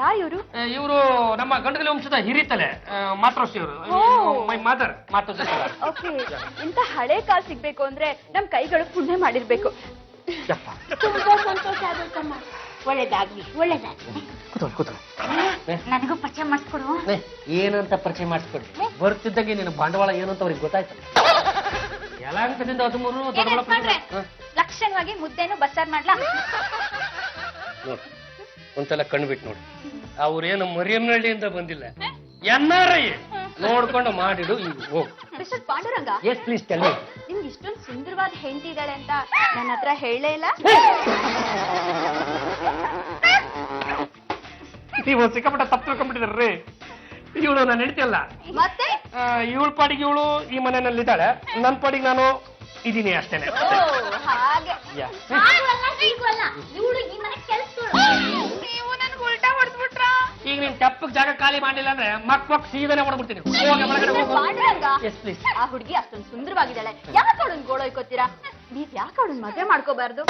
ಯಾರು ಇವರು? ಇವರು ನಮ್ಮ ಗಂಡುಗಲಿ ವಂಶದ ಹಿರಿತಲೆ ಮಾತೃಶ್ರೀ ಅವರು. My mother Matrushree. ಓಕೆ, ಇಂತ ಹಳೆ ಕಾಲ್ ಸಿಗ್ಬೇಕು ಅಂದ್ರೆ ನಮ್ ಕೈಗಳು ಪುಣ್ಯ ಮಾಡಿರ್ಬೇಕು. ತುಂಬಾ ಸಂತೋಷ ಆಗುತ್ತಮ್ಮ. ಒಳ್ಳೇದಾಗ್ಲಿ, ಒಳ್ಳೇದಾಗ್ಲಿ. ನನಗೂ ಪರಿಚಯ ಮಾಡಿಸ್ಕೊಡು. ಏನಂತ ಪರಿಚಯ ಮಾಡಿಸ್ಕೊಡ್ರಿ. ಬರ್ತಿದ್ದಂಗೆ ನಿನ್ನ ಬಂಡವಾಳ ಏನು ಅಂತ ಅವ್ರಿಗೆ ಗೊತ್ತಾಯ್ತು. ಯಲಹಂಕದಿಂದ 13 ದೊಡ್ಡಬಳ್ಳಾಪುರ. ಲಕ್ಷಣವಾಗಿ ಮುದ್ದೇನು ಬಸ್ಸಾರ್ ಮಾಡ್ಲಾ? ನೋಡಿ, ಒಂದ್ಸಲ ಕಣ್ಬಿಟ್ಟು ನೋಡಿ. ಅವ್ರೇನು ಮರಿಯಮ್ಮನಹಳ್ಳಿಯಿಂದ ಬಂದಿಲ್ಲ, NRI. ನೋಡ್ಕೊಂಡು ಮಾಡಿಡು. ಈಗ ಹೋಗು. Mister Panduranga, yes please tell me. ನಿಮ್ಗೆ ಇಷ್ಟೊಂದು ಸುಂದರವಾದ ಹೆಂಡತಿ ಇದ್ದಾಳೆ ಅಂತ ನನ್ನ ಹತ್ರ ಹೇಳಲೇ ಇಲ್ಲ. ನೀವು ಸಿಕ್ಕಾಪಟ್ಟೆ ತಪ್ಪು ತಿಳ್ಕೊಂಡ್ಬಿಟ್ಟಿದ್ರಿ. ಇವಳು ನಾನು ಹೆಂಡತಿ ಅಲ್ಲ. ಮತ್ತೆ ಇವಳ ಪಾಡಿಗೆ ಇವಳು ಈ ಮನೆಯಲ್ಲಿದ್ದಾಳೆ, ನನ್ನ ಪಾಡಿಗೆ ನಾನು ಇದೀನಿ ಅಷ್ಟೇನೆ. ಹಾಗೆ ಹೀಗೂ ಅಲ್ಲ ಇವಳು ಈ ಮನೆ ಕೆಲಸ ನೀವು ನನ್ಗೆ ಉಲ್ಟಾ ಹೊಡೆದ್ಬಿಟ್ರ. ಈಗ ನೀನ್ ತೆಪ್ಪಕ್ ಜಾಗ ಖಾಲಿ ಮಾಡಿಲ್ಲ ಅಂದ್ರೆ ಮಕ್ ಸೀದನೆ ಹೊಡ್ಬಿಡ್ತೀನಿ. ಹೋಗಿ ಒಳಗಡೆ ಹೋಗು. Panduranga, yes please. ಆ ಹುಡುಗಿ ಅಷ್ಟೊಂದು ಸುಂದರವಾಗಿದ್ದಾಳೆ, ಯಾಕೆ ಅವಳನ್ನ ಗೋಳೊಯ್ಕೋತೀರಾ? ನೀವ್ ಯಾಕೆ ಅವಳನ್ನ ಮದ್ವೆ ಮಾಡ್ಕೋಬಾರ್ದು?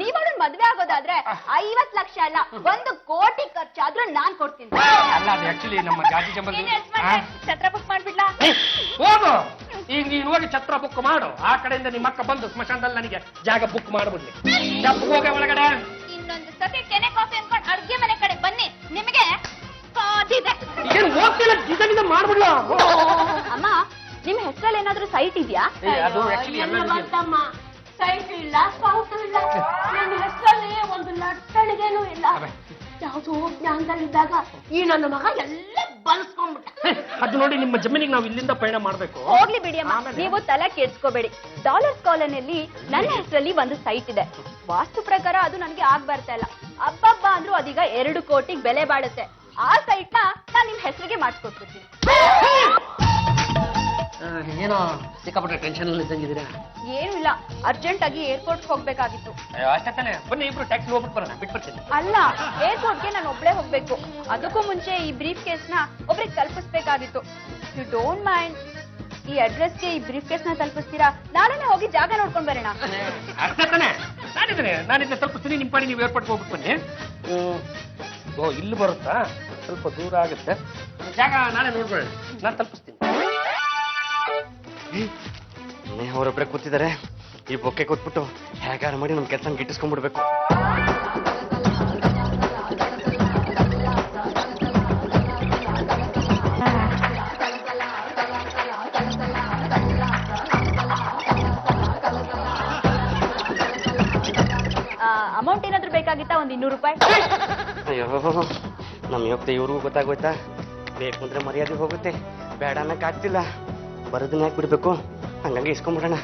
ನೀವ್ ಅವಳನ್ನ ಮದ್ವೆ ಆಗೋದಾದ್ರೆ 50 ಲಕ್ಷ ಅಲ್ಲ 1 ಕೋಟಿ ಖರ್ಚಾದ್ರೂ ನಾನ್ ಕೊಡ್ತೀನಿ. ಅಲ್ಲ ಅದು ಆಕ್ಚುಲಿ ನಮ್ಮ ಜಾತಿ ಸಂಬಂಧ. ಛತ್ರ ಬುಕ್ ಮಾಡ್ಬಿಡ್ಲಾ? ಹೋಗು. ಈಗ ನೀನು ಹೋಗಿ ಛತ್ರ ಬುಕ್ ಮಾಡು. ಆ ಕಡೆಯಿಂದ ನಿಮ್ಮ ಅಕ್ಕ ಬಂದು ಸ್ಮಶಾನದಲ್ಲಿ ನನಗೆ ಜಾಗ ಬುಕ್ ಮಾಡ್ಬಿಡ್ಲಿ. ಹೋಗ ಒಳಗಡೆ. ಇನ್ನೊಂದು ಸತಿ ಕೆನೆ ಕಾಫಿ ಅನ್ಕೊಂಡು ಅಡ್ಗೆ ಮನೆ ಕಡೆ ಬನ್ನಿ, ನಿಮಗೆ ಕಾದಿದೆ. ಏನು ಹೋಗ್ತಿಲ್ಲ, ಡಿಸೈನ್ ಮಾಡ್ಬಿಡ್ಲ. ಅಮ್ಮ, ನಿಮ್ ಹೆಸರಲ್ಲಿ ಏನಾದ್ರೂ ಸೈಟ್ ಇದೆಯಾ? ಅದು ಆಕ್ಚುಲಿ ಎಲ್ಲ ಬಂತಮ್ಮ, ಸೈಟ್ ಇಲ್ಲ, ಸೌಟು ಇಲ್ಲ, ನನ್ನ ಹೆಸರಲ್ಲಿ ಒಂದು ಲಟ್ಟಣಿಗೆನೂ ಇಲ್ಲ. ಯಾವುದೋ ಜ್ಞಾನದಲ್ಲಿದ್ದಾಗ ಈ ನನ್ನ ಮಗ ಎಲ್ಲ ಬಲ್ಸ್ಕೊಂಡ್ಬಿಟ್ಟ. ಅದು ನೋಡಿ, ನಿಮ್ಮ ಜಮೀನಿಗೆ ನಾವು ಇಲ್ಲಿಂದ ಪಯಣ ಮಾಡ್ಬೇಕು. ಹೋಗ್ಲಿ ಬಿಡಿ ಅಮ್ಮ, ನೀವು ತಲೆ ಕೆಡ್ಸ್ಕೋಬೇಡಿ. ಡಾಲರ್ಸ್ ಕಾಲೋನಿಯಲ್ಲಿ ನನ್ನ ಹೆಸರಲ್ಲಿ ಒಂದು ಸೈಟ್ ಇದೆ. ವಾಸ್ತು ಪ್ರಕಾರ ಅದು ನನಗೆ ಆಗ್ ಬರ್ತಾ ಇಲ್ಲ. ಅಬ್ಬಬ್ಬ ಅಂದ್ರೂ ಅದೀಗ 2 ಕೋಟಿಗೆ ಬೆಲೆ ಬಾಳುತ್ತೆ. ಆ ಸೈಟ್ ನ ನಾನ್ ನಿಮ್ ಹೆಸರಿಗೆ ಮಾಡಿಸ್ಕೊಟ್ಬಿಡ್ತೀನಿ. ಏನೋ ಸಿಕ್ಕಾಪಟ್ಟೆ ಟೆನ್ಷನ್ ಅಲ್ಲಿ ಇದ್ದಂಗಿದ್ದೀರಾ? ಏನು ಇಲ್ಲ, ಅರ್ಜೆಂಟ್ ಆಗಿ ಏರ್ಪೋರ್ಟ್ ಹೋಗ್ಬೇಕಾಗಿತ್ತು. ಅಷ್ಟೇ ತಾನೆ, ಬನ್ನಿ ಇಬ್ರು ಟ್ಯಾಕ್ಸಿ ಹೋಗ್ಬಿಟ್ಟು ಬರೋಣ, ಬಿಟ್ಬಿಡ್ತೀನಿ. ಅಲ್ಲ, ಏರ್ಪೋರ್ಟ್ಗೆ ನಾನು ಒಬ್ಳೆ ಹೋಗ್ಬೇಕು. ಅದಕ್ಕೂ ಮುಂಚೆ ಈ ಬ್ರೀಫ್ ಕೇಸ್ ನ ಒಬ್ರಿಗೆ ತಲುಪಿಸ್ಬೇಕಾಗಿತ್ತು. ಯು ಡೋಂಟ್ ಮೈಂಡ್, ಈ ಅಡ್ರೆಸ್ಗೆ ಈ ಬ್ರೀಫ್ ಕೇಸ್ ನ ತಲುಪಿಸ್ತೀರಾ? ನಾಳೆನೆ ಹೋಗಿ ಜಾಗ ನೋಡ್ಕೊಂಡ್ ಬರೋಣ. ಅಷ್ಟೇ ತಾನೆ, ನಾನಿದ್ದೆ ತಲುಪಿಸ್ತೀನಿ. ನಿಮ್ಮ ಪಾಡಿ ನೀವು ಏರ್ಪೋರ್ಟ್ ಹೋಗ್ಬಿಟ್ಟು ಬನ್ನಿ. ಓ, ಇಲ್ಲಿ ಬರುತ್ತಾ? ಸ್ವಲ್ಪ ದೂರ ಆಗುತ್ತೆ. ಜಾಗ ನಾಳೆ ನೋಡ್ಕೊಳ್ಳಿ, ನಾನು ತಲುಪಿಸ್ತೀನಿ. ಅವರೊಬ್ಬರೇ ಕೂತಿದ್ದಾರೆ. ಈ ಬೊಕ್ಕೆ ಕೊಟ್ಬಿಟ್ಟು ಹೇಗಾರ ಮಾಡಿ ನಮ್ಮ ಕೆಲಸ ಗಿಟ್ಟಿಸ್ಕೊಂಡ್ಬಿಡ್ಬೇಕು. ಅಮೌಂಟ್ ಏನಾದ್ರೂ ಬೇಕಾಗಿತ್ತಾ? ಒಂದು 200 ರೂಪಾಯಿ. ಅಯ್ಯೋ, ನಮ್ಮ ಯೋಗ್ಯತೆ ಇವ್ರಿಗೂ ಗೊತ್ತಾಗೋಯ್ತಾ? ಬೇಕು ಅಂದ್ರೆ ಮರ್ಯಾದೆ ಹೋಗುತ್ತೆ, ಬೇಡ ಅನ್ನಕ್ ಆಗ್ತಿಲ್ಲ. ಬರೋದನ್ನ ಯಾಕೆ ಬಿಡ್ಬೇಕು? ಹಂಗಂಗೆ ಇಸ್ಕೊಂಡ್ಬಿಡೋಣ.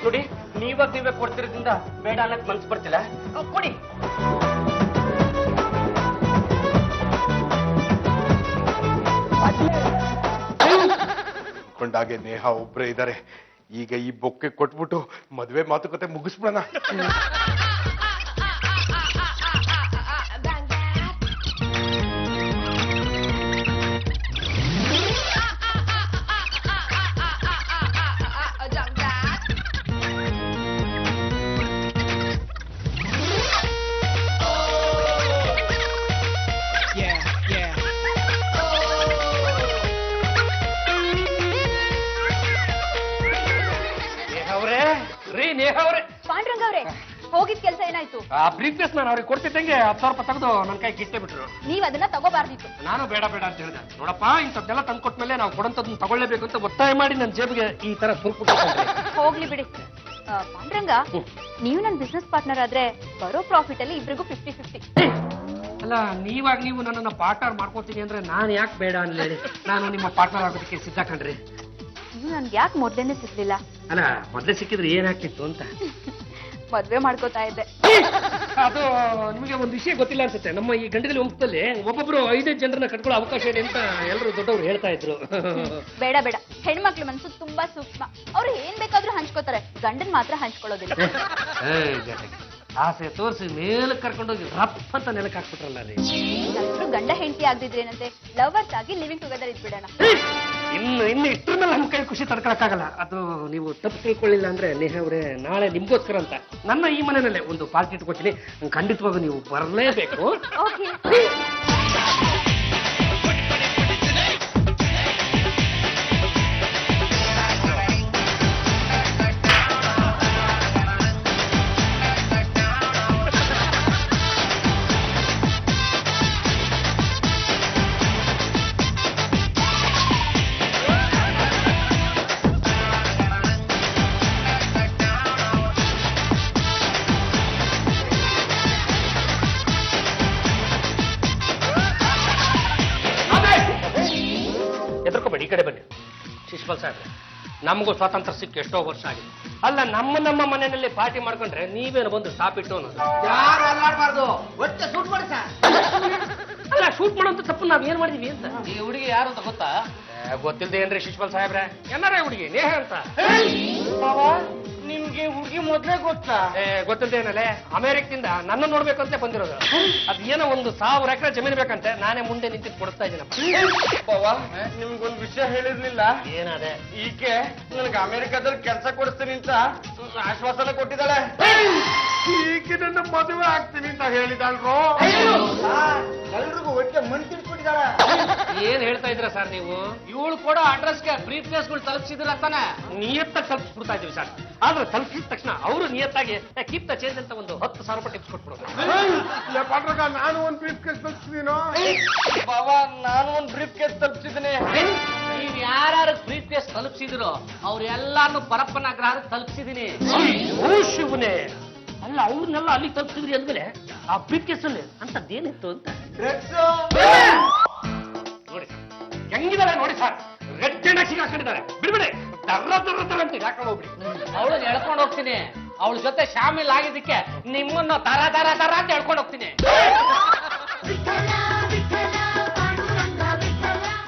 ನೋಡಿ, ನೀವೇ ಕೊಡ್ತಿರೋದ್ರಿಂದ ಬೇಡ ಅನ್ನಕ್ ಮನ್ಸು ಬರ್ತಿಲ್ಲ. ಕೊಡಿ. ಕೊಂಡಾಗೆ ನೇಹ ಒಬ್ರೇ ಇದ್ದಾರೆ. ಈಗ ಈ ಬೊಕ್ಕೆ ಕೊಟ್ಬಿಟ್ಟು ಮದ್ವೆ ಮಾತುಕತೆ ಮುಗಿಸ್ಬಿಡೋಣ. ನೇಹ ಅವರೇ, ಪಾಂಡುರಂಗ ಅವ್ರೆ, ಹೋಗಿದ್ ಕೆಲಸ ಏನಾಯ್ತು? ಆ ಬ್ರೀಫ್ ಕೇಸ್ ನಾನು ಅವ್ರಿಗೆ ಕೊಡ್ತಿದ್ದಂಗೆ 10,000 ರೂಪಾಯಿ ತೆಗೆದು ನನ್ನ ಕೈ ಗಿಟ್ಟೆ ಬಿಟ್ರು. ನೀವ್ ಅದನ್ನ ತಗೋಬಾರ್ದಿತ್ತು. ನಾನು ಬೇಡ ಬೇಡ ಅಂತ ಹೇಳಿದೆ. ನೋಡಪ್ಪ, ಇಂಥದ್ದೆಲ್ಲ ತಂದ್ಕೊಟ್ಮೇಲೆ ನಾವು ಕೊಡಂತದನ್ನ ತಗೊಳ್ಳೇಬೇಕು ಅಂತ ಒತ್ತಾಯ ಮಾಡಿ ನನ್ನ ಜೇಬಿಗೆ ಈ ತರ ಸುರ್ಪುಟ್ಟು. ಹೋಗ್ಲಿ ಬಿಡಿ. ಪಾಂಡುರಂಗ, ನೀವು ನನ್ನ ಬಿಸ್ನೆಸ್ ಪಾರ್ಟ್ನರ್ ಆದ್ರೆ ಬರೋ ಪ್ರಾಫಿಟ್ ಅಲ್ಲಿ ಇಬ್ರಿಗೂ 50-50. ಅಲ್ಲ, ನೀವು ನನ್ನನ್ನ ಪಾರ್ಟ್ನರ್ ಮಾಡ್ಕೋತೀನಿ ಅಂದ್ರೆ ನಾನು ಯಾಕೆ ಬೇಡ ಅನ್ಲೇಳಿ? ನಾನು ನಿಮ್ಮ ಪಾರ್ಟ್ನರ್ ಆಗೋದಕ್ಕೆ ಸಿದ್ಧ ಕಣ್ರಿ. ನೀವು ನನ್ಗೆ ಯಾಕೆ ಮೊದ್ಲೇನೆ ಸಿಗ್ಲಿಲ್ಲ? ಅಲ್ಲ, ಮೊದ್ಲೇ ಸಿಕ್ಕಿದ್ರೆ ಏನಾಗ್ತಿತ್ತು ಅಂತ. ಮದ್ವೆ ಮಾಡ್ಕೋತಾ ಇದ್ದೆ. ಅದು ನಿಮಗೆ ಒಂದು ವಿಷಯ ಗೊತ್ತಿಲ್ಲ ಅನ್ಸುತ್ತೆ. ನಮ್ಮ ಈ ಗಂಡಗಲಿ ವಂಶದಲ್ಲಿ ಒಬ್ಬೊಬ್ರು 5 ಜನರನ್ನ ಕಟ್ಕೊಳ್ಳೋ ಅವಕಾಶ ಇದೆ ಅಂತ ಎಲ್ಲರೂ ದೊಡ್ಡವರು ಹೇಳ್ತಾ ಇದ್ರು. ಬೇಡ ಬೇಡ, ಹೆಣ್ಮಕ್ಳು ಮನ್ಸು ತುಂಬಾ ಸೂಕ್ಷ್ಮ. ಅವ್ರು ಏನ್ ಬೇಕಾದ್ರೂ ಹಂಚ್ಕೋತಾರೆ, ಗಂಡನ್ ಮಾತ್ರ ಹಂಚ್ಕೊಳ್ಳೋದಿಲ್ಲ. ಆಸೆ ತೋರಿಸಿ ಮೇಲಕ್ಕೆ ಕರ್ಕೊಂಡೋಗಿ ರಪ್ಪ ಅಂತ ನೆಲಕ್ಕೆ ಹಾಕ್ಬಿಟ್ರಲ್ಲ ರೀ. ನಾವಿಬ್ರು ಗಂಡ ಹೆಂಡತಿ ಆಗ್ದಿದ್ರೇನಂತೆ ಲವರ್ಸ್ ಆಗಿ ಲಿವಿಂಗ್ ಟುಗೆದರ್ ಇದ್ಬಿಡೋಣ. ಇನ್ನು ಇಷ್ಟ್ರ ಮೇಲೆ ನಮ್ಮ ಕೈ ಖುಷಿ ತಡ್ಕೊಳಕ್ಕಾಗಲ್ಲ. ಅದು ನೀವು ತಪ್ಪು ತಿಳ್ಕೊಳ್ಳಿಲ್ಲ ಅಂದ್ರೆ ನೇಹ ಅವರೇ, ನಾಳೆ ನಿಮ್ಗೋಸ್ಕರ ಅಂತ ನನ್ನ ಈ ಮನೆಯಲ್ಲೇ ಒಂದು ಪಾರ್ಟಿ ಇಟ್ಕೊತೀನಿ. ಖಂಡಿತವಾಗ ನೀವು ಬರಲೇಬೇಕು. ಓಕೆ. ಈ ಕಡೆ ಬನ್ನಿ. ಶಿಶುಪಾಲ್ ಸಾಹೇಬ್ರೆ, ನಮಗೂ ಸ್ವಾತಂತ್ರ್ಯ ಸಿಕ್ಕ ಎಷ್ಟೋ ವರ್ಷ ಆಗಿದೆ. ಅಲ್ಲ, ನಮ್ಮ ಮನೆಯಲ್ಲಿ ಪಾರ್ಟಿ ಮಾಡ್ಕೊಂಡ್ರೆ ನೀವೇನು ಬಂದು ಸ್ಟಾಪ್ ಇಟ್ಟು ಅನ್ನೋದು? ಯಾರು ಅಲ್ಲಾಡ್ಬಾರ್ದು, ಒಟ್ಟೆ ಶೂಟ್ ಮಾಡಿ ಸರ್. ಅಲ್ಲ, ಶೂಟ್ ಮಾಡೋಂತ ತಪ್ಪು ನಾವ್ ಏನ್ ಮಾಡಿದೀವಿ ಅಂತ. ಈ ಹುಡುಗಿ ಯಾರು ಅಂತ ಗೊತ್ತಾ? ಗೊತ್ತಿಲ್ದೆ ಏನ್ರಿ ಶಿಶ್ವಲ್ ಸಾಹೇಬ್ರೆ ಏನಾರೇ ಹುಡುಗಿ ನೇಹ ಅಂತ ನಿಮ್ಗೆ ಹುಡುಗಿ ಮೊದ್ಲೇ ಗೊತ್ತಾ? ಗೊತ್ತಿಲ್ದೆ ಏನಲ್ಲೇ ಅಮೆರಿಕದಿಂದ ನನ್ನ ನೋಡ್ಬೇಕಂತ ಬಂದಿರೋದು. ಅದ್ ಏನೋ 1,000 ಎಕರೆ ಜಮೀನು ಬೇಕಂತೆ, ನಾನೇ ಮುಂದೆ ನಿಂತಿದ್ದು ಕೊಡ್ತಾ ಇದ್ದೀನಪ್ಪ. ನಿಮ್ಗೊಂದು ವಿಷಯ ಹೇಳಿರ್ಲಿಲ್ಲ. ಏನದೆ? ಈಕೆ ನನಗೆ ಅಮೆರಿಕದಲ್ಲಿ ಕೆಲಸ ಕೊಡಿಸ್ತೀನಿ ಅಂತ ಆಶ್ವಾಸನೆ ಕೊಟ್ಟಿದ್ದಾಳೆ. ಈಗ ನನ್ನ ಮದುವೆ ಆಗ್ತೀನಿ ಅಂತ ಹೇಳಿದಲ್ರೋ. ಎಲ್ರಿಗೂ ಒಟ್ಟಿಗೆ ಮಣ್ ತಿಳ್ಕೊಂಡಿದ್ದಾಳೆ. ಏನ್ ಹೇಳ್ತಾ ಇದ್ರ ಸರ್ ನೀವು? ಇವಳು ಕೊಡೋ ಅಡ್ರೆಸ್ಗೆ ಬ್ರೀಫ್ ಕೇಸ್ಗಳು ತಲುಪಿಸಿದ್ರ ತಾನೆ? ನಿಯತ್ತಾಗಿ ತಲುಪಿಸ್ಬಿಡ್ತಾ ಇದೀವಿ ಸರ್. ಆದ್ರೆ ತಲುಪಿಸಿದ ತಕ್ಷಣ ಅವರು ನಿಯತ್ತಾಗಿ ಕೀಪ್ ದ ಚೇಂಜ್ ಅಂತ 10,000 ರೂಪಾಯಿ ಟಿಪ್ಸ್ ಕೊಟ್ಬಿಡೋದು. ಪಾಂಡುರಂಗ, ನಾನು ಒಂದು ಬ್ರೀಫ್ ಕೇಸ್ ತಲುಪಿಸಿದೀನೋ. ಬಾಬಾ, ನಾನು ಒಂದು ಬ್ರೀಫ್ ಕೇಸ್ ತಲುಪಿಸಿದ್ದೀನಿ. ನೀವ್ ಯಾರ್ಯಾರು ಬ್ರೀಫ್ ಕೇಸ್ ತಲುಪಿಸಿದಿರೋ ಅವ್ರೆಲ್ಲಾನು ಪರಪ್ಪನ ಗ್ರಹಕ್ಕೆ ತಲುಪಿಸಿದೀನಿ. ಓ ಶಿವನೇ, ಅಲ್ಲ ಅವ್ರನ್ನೆಲ್ಲ ಅಲ್ಲಿ ತಲುಪಿಸಿದ್ರಿ ಅಂದ್ಮೇಲೆ ಆ ಬ್ರೀಫ್ ಕೇಸ್ ಅಲ್ಲಿ ಅಂತದ್ದೇನಿತ್ತು ಅಂತ ನೋಡಿ. ಹೆಂಗಿದ್ದಾರೆ ನೋಡಿ ಸರ್, ರೆಡ್ ಅಂಡ್ ಹಾಕೊಂಡಿದ್ದಾರೆ. ಬಿಡ್ಬಿಡಿ, ದರ್ರ ಅಂತ ಹಾಕೊಂಡು ಹೋಗ್ಬಿಡಿ. ಅವಳನ್ನ ಎಳ್ಕೊಂಡು ಹೋಗ್ತೀನಿ. ಅವಳ ಜೊತೆ ಶಾಮಿಲ್ ಆಗಿದ್ದಕ್ಕೆ ನಿಮ್ಮನ್ನ ತರ ತರ ತರ ಅಂತ ಎಳ್ಕೊಂಡು ಹೋಗ್ತೀನಿ.